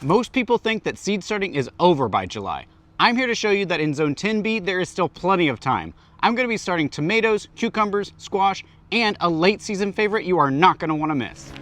Most people think that seed starting is over by July. I'm here to show you that in Zone 10B, there is still plenty of time. I'm gonna be starting tomatoes, cucumbers, squash, and a late season favorite you are not gonna wanna miss.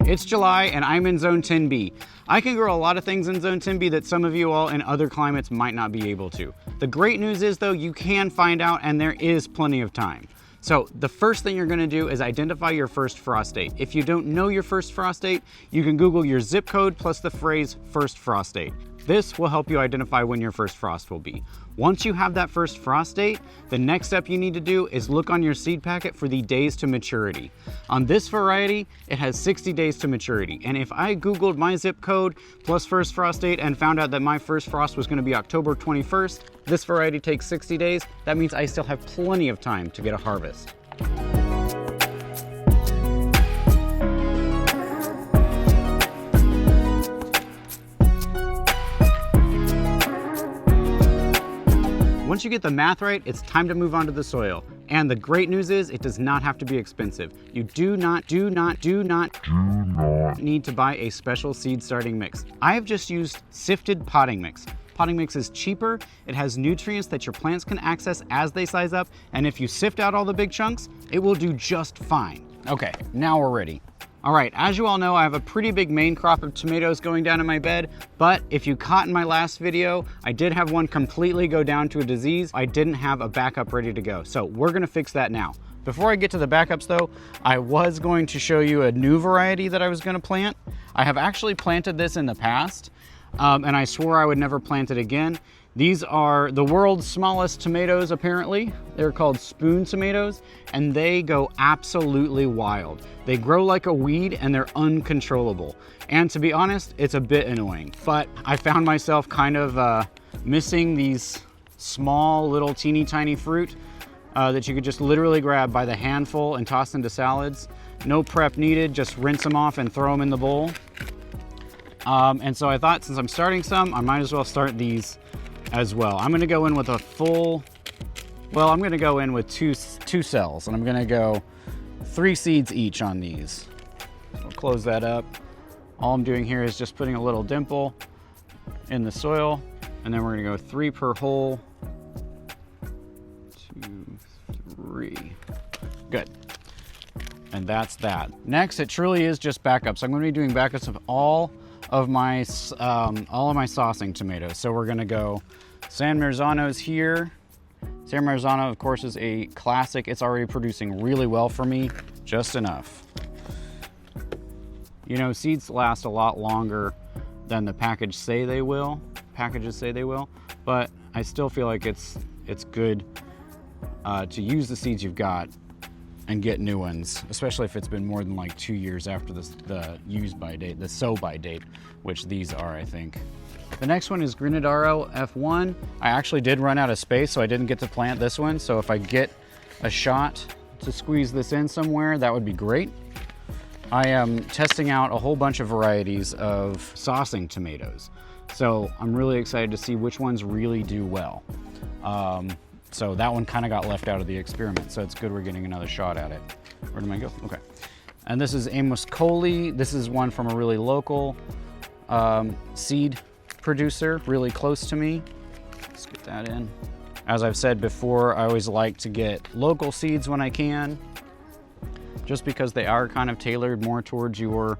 It's July and I'm in Zone 10B. I can grow a lot of things in Zone 10B that some of you all in other climates might not be able to. The great news is though, you can find out and there is plenty of time. So the first thing you're gonna do is identify your first frost date. If you don't know your first frost date, you can Google your zip code plus the phrase first frost date. This will help you identify when your first frost will be. Once you have that first frost date, the next step you need to do is look on your seed packet for the days to maturity. On this variety, it has 60 days to maturity. And if I Googled my zip code plus first frost date and found out that my first frost was gonna be October 21st, this variety takes 60 days. That means I still have plenty of time to get a harvest. Once you get the math right, it's time to move on to the soil. And the great news is it does not have to be expensive. You do not need to buy a special seed starting mix. I have just used sifted potting mix. Potting mix is cheaper, it has nutrients that your plants can access as they size up, and if you sift out all the big chunks, it will do just fine. Okay, now we're ready. All right, as you all know, I have a pretty big main crop of tomatoes going down in my bed, but if you caught in my last video, I did have one completely go down to a disease. I didn't have a backup ready to go, so we're gonna fix that now. Before I get to the backups though, I was going to show you a new variety that I was gonna plant. I have actually planted this in the past, and I swore I would never plant it again. These are the world's smallest tomatoes, apparently. They're called spoon tomatoes, and they go absolutely wild. They grow like a weed, and they're uncontrollable. And to be honest, it's a bit annoying. But I found myself kind of missing these small, little, teeny tiny fruit that you could just literally grab by the handful and toss into salads. No prep needed, just rinse them off and throw them in the bowl. And so I thought, since I'm starting some, I might as well start these as well. I'm gonna go in with a full, well, I'm gonna go in with two cells, and I'm gonna go 3 seeds each on these. So I'll close that up. All I'm doing here is just putting a little dimple in the soil, and then we're gonna go 3 per hole. 2, 3, good. And that's that. Next, it truly is just backups. I'm gonna be doing backups of all of my saucing tomatoes. So we're gonna go San Marzano's here. San Marzano, of course, is a classic. It's already producing really well for me, just enough. You know, seeds last a lot longer than the packages say they will, but I still feel like it's good to use the seeds you've got and get new ones, especially if it's been more than like 2 years after the use by date, the sow by date, which these are, I think. The next one is Grenadaro F1. I actually did run out of space, so I didn't get to plant this one. So if I get a shot to squeeze this in somewhere, that would be great. I am testing out a whole bunch of varieties of saucing tomatoes. So I'm really excited to see which ones really do well. So that one kind of got left out of the experiment, so it's good we're getting another shot at it. Where did I go? Okay. And this is Amos Coley. This is one from a really local seed producer, really close to me. Let's get that in. As I've said before, I always like to get local seeds when I can, just because they are kind of tailored more towards your,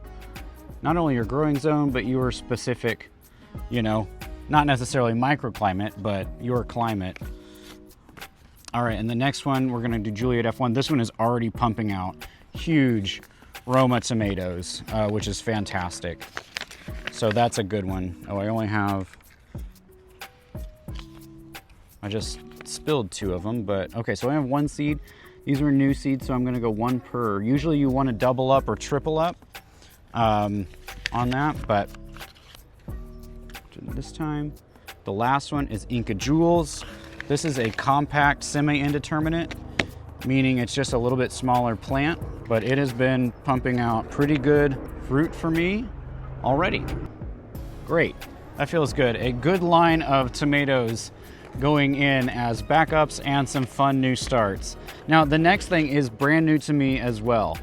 not only your growing zone, but your specific, you know, not necessarily microclimate, but your climate. All right, and the next one, we're gonna do Juliet F1. This one is already pumping out huge Roma tomatoes, which is fantastic. So that's a good one. Oh, I just spilled 2 of them, but okay, so I have 1 seed. These were new seeds, so I'm gonna go 1 per. Usually you wanna double up or triple up on that, but this time, the last one is Inca Jewels. This is a compact semi-indeterminate, meaning it's just a little bit smaller plant, but it has been pumping out pretty good fruit for me already. Great, that feels good. A good line of tomatoes going in as backups and some fun new starts. Now, the next thing is brand new to me as well.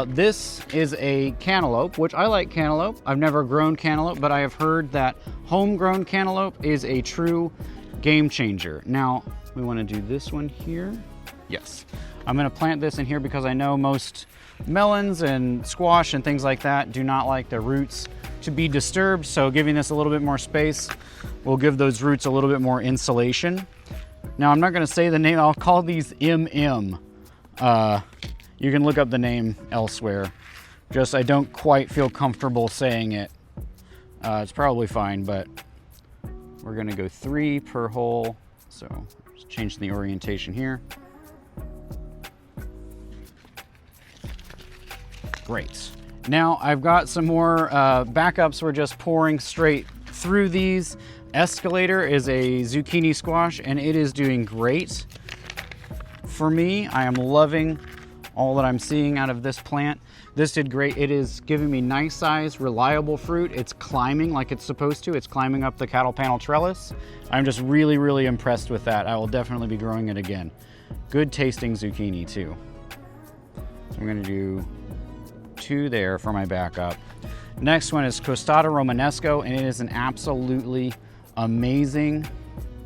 This is a cantaloupe, which I like cantaloupe. I've never grown cantaloupe, but I have heard that homegrown cantaloupe is a true game changer. Now, we want to do this one here. Yes, I'm going to plant this in here because I know most melons and squash and things like that do not like their roots to be disturbed, so giving this a little bit more space will give those roots a little bit more insulation. Now, I'm not going to say the name. I'll call these MM. You can look up the name elsewhere. Just I don't quite feel comfortable saying it. It's probably fine, but we're going to go 3 per hole. So just change the orientation here. Great. Now I've got some more backups. We're just pouring straight through these. Escalator is a zucchini squash, and it is doing great for me. I am loving all that I'm seeing out of this plant. This did great. It is giving me nice size, reliable fruit. It's climbing like it's supposed to. It's climbing up the cattle panel trellis. I'm just really, really impressed with that. I will definitely be growing it again. Good tasting zucchini too. So I'm gonna do 2 there for my backup. Next one is Costata Romanesco, and it is an absolutely amazing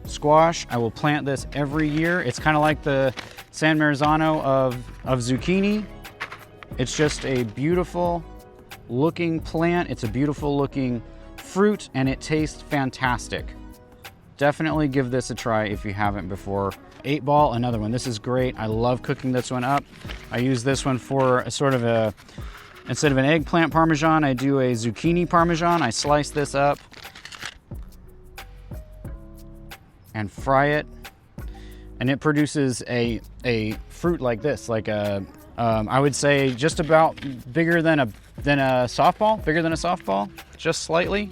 squash. I will plant this every year. It's kind of like the San Marzano of zucchini. It's just a beautiful looking plant. It's a beautiful looking fruit, and it tastes fantastic. Definitely give this a try if you haven't before. 8 Ball, another one. This is great. I love cooking this one up. I use this one for a sort of a, instead of an eggplant parmesan, I do a zucchini parmesan. I slice this up and fry it, and it produces a fruit like this, like a I would say just about bigger than a softball, just slightly.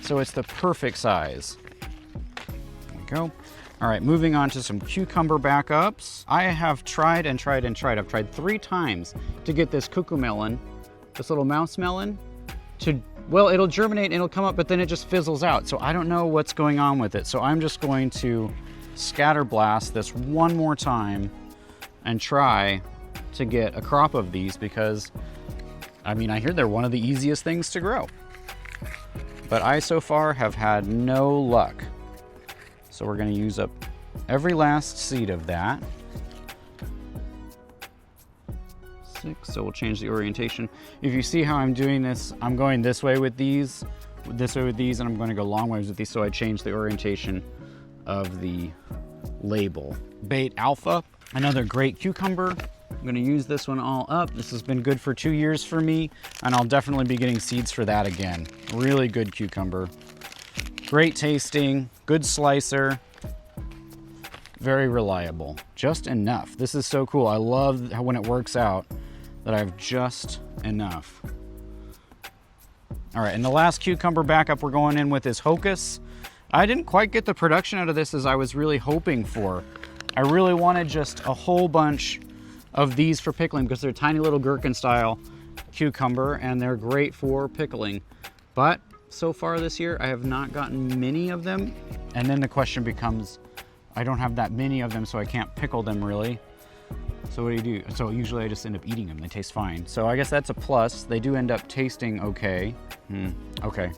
So it's the perfect size. There we go. All right, moving on to some cucumber backups. I have tried and tried and tried. I've tried 3 times to get this cuckoo melon, this little mouse melon, to, well, it'll germinate and it'll come up, but then it just fizzles out. So I don't know what's going on with it. So I'm just going to scatter blast this one more time and try to get a crop of these, because I mean, I hear they're one of the easiest things to grow, but I so far have had no luck. So we're going to use up every last seed of that. 6, so we'll change the orientation. If you see how I'm doing this, I'm going this way with these, and I'm going to go long ways with these, so I change the orientation of the label. Bait Alpha, another great cucumber. I'm going to use this one all up. This has been good for 2 years for me, and I'll definitely be getting seeds for that again. Really good cucumber. Great tasting, good slicer, very reliable, just enough. This is so cool. I love how when it works out that I have just enough. All right, and the last cucumber backup we're going in with is Hocus. I didn't quite get the production out of this as I was really hoping for. I really wanted just a whole bunch of these for pickling because they're tiny little gherkin style cucumber and they're great for pickling. But so far this year, I have not gotten many of them. And then the question becomes, I don't have that many of them, so I can't pickle them really. So what do? So usually I just end up eating them. They taste fine. So I guess that's a plus. They do end up tasting okay. Okay.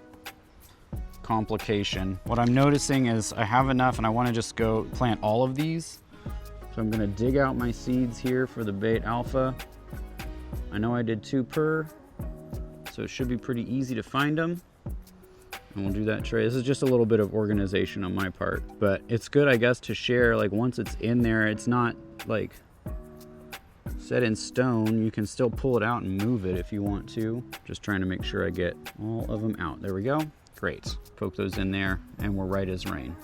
Complication. What I'm noticing is I have enough and I want to just go plant all of these. So I'm gonna dig out my seeds here for the Bait Alpha. I know I did 2 per, so it should be pretty easy to find them. And we'll do that tray. This is just a little bit of organization on my part, but it's good, I guess, to share. Like once it's in there, it's not like set in stone. You can still pull it out and move it if you want to. Just trying to make sure I get all of them out. There we go. Great. Poke those in there and we're right as rain.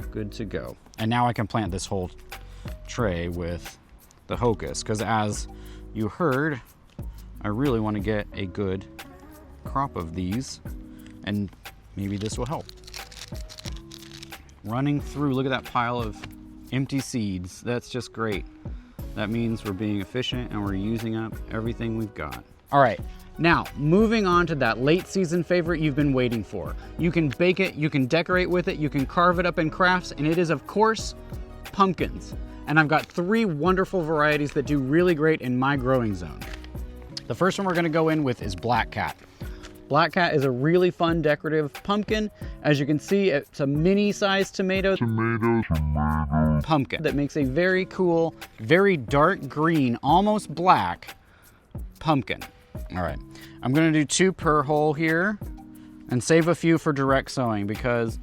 Good to go. And now I can plant this whole tray with the hocus, because as you heard, I really want to get a good crop of these, and maybe this will help. Running through, look at that pile of empty seeds. That's just great. That means we're being efficient and we're using up everything we've got. All right, now moving on to that late season favorite you've been waiting for. You can bake it, you can decorate with it, you can carve it up in crafts, and it is, of course, pumpkins. And I've got 3 wonderful varieties that do really great in my growing zone. The first one we're gonna go in with is Black Cat. Black Cat is a really fun decorative pumpkin. As you can see, it's a mini-sized tomato pumpkin that makes a very cool, very dark green, almost black pumpkin. All right, I'm gonna do 2 per hole here and save a few for direct sowing, because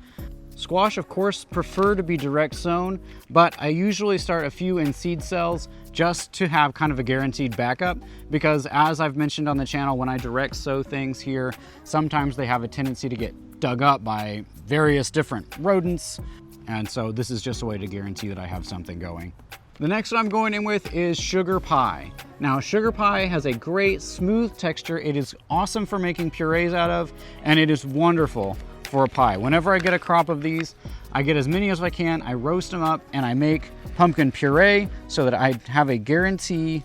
squash, of course, prefer to be direct sown, but I usually start a few in seed cells just to have kind of a guaranteed backup, because as I've mentioned on the channel, when I direct sow things here, sometimes they have a tendency to get dug up by various different rodents. And so this is just a way to guarantee that I have something going. The next one I'm going in with is sugar pie. Now, sugar pie has a great smooth texture. It is awesome for making purees out of, and it is wonderful for a pie. Whenever I get a crop of these, I get as many as I can, I roast them up, and I make pumpkin puree so that I have a guarantee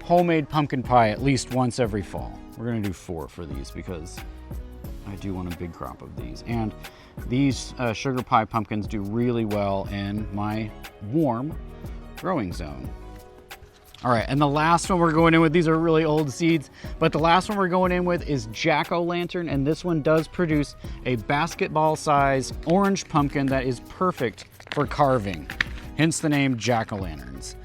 homemade pumpkin pie at least once every fall. We're gonna do 4 for these because I do want a big crop of these. And these sugar pie pumpkins do really well in my warm growing zone. All right, and the last one we're going in with, these are really old seeds, but the last one we're going in with is jack-o'-lantern, and this one does produce a basketball-size orange pumpkin that is perfect for carving, hence the name jack-o'-lanterns.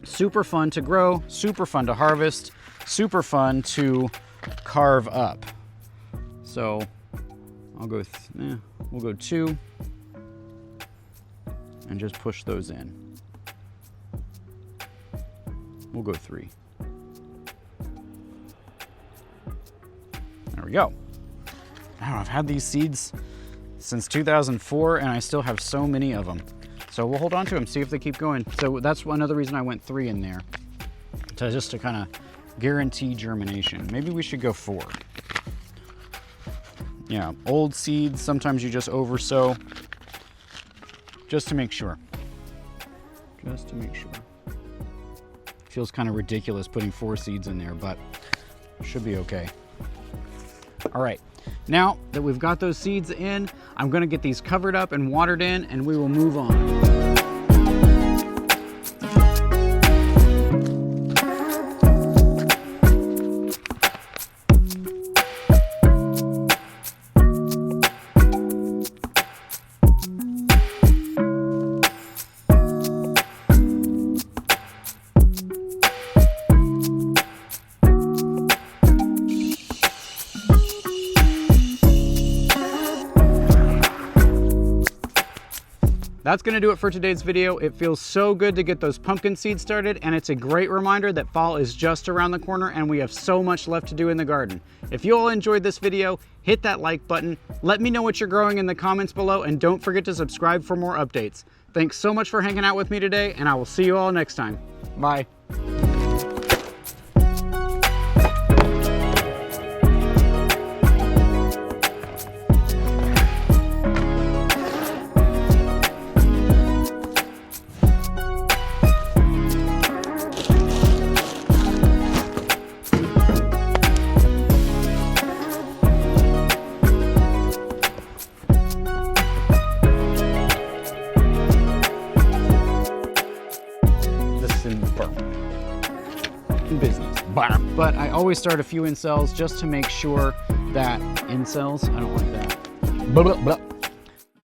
Super fun to grow, super fun to harvest, super fun to carve up. So I'll go, we'll go 2 and just push those in. We'll go 3. There we go. Now, I've had these seeds since 2004 and I still have so many of them. So we'll hold on to them, see if they keep going. So that's another reason I went 3 in there, just to kind of guarantee germination. Maybe we should go 4. Yeah, old seeds, sometimes you just oversow, just to make sure. Just to make sure. Feels kind of ridiculous putting 4 seeds in there, but should be okay. All right, now that we've got those seeds in, I'm gonna get these covered up and watered in, and we will move on. That's gonna do it for today's video. It feels so good to get those pumpkin seeds started, and it's a great reminder that fall is just around the corner and we have so much left to do in the garden. If you all enjoyed this video, hit that like button. Let me know what you're growing in the comments below, and don't forget to subscribe for more updates. Thanks so much for hanging out with me today, and I will see you all next time. Bye. Business, but I always start a few in cells just to make sure that in cells, I don't like that. Blah, blah, blah.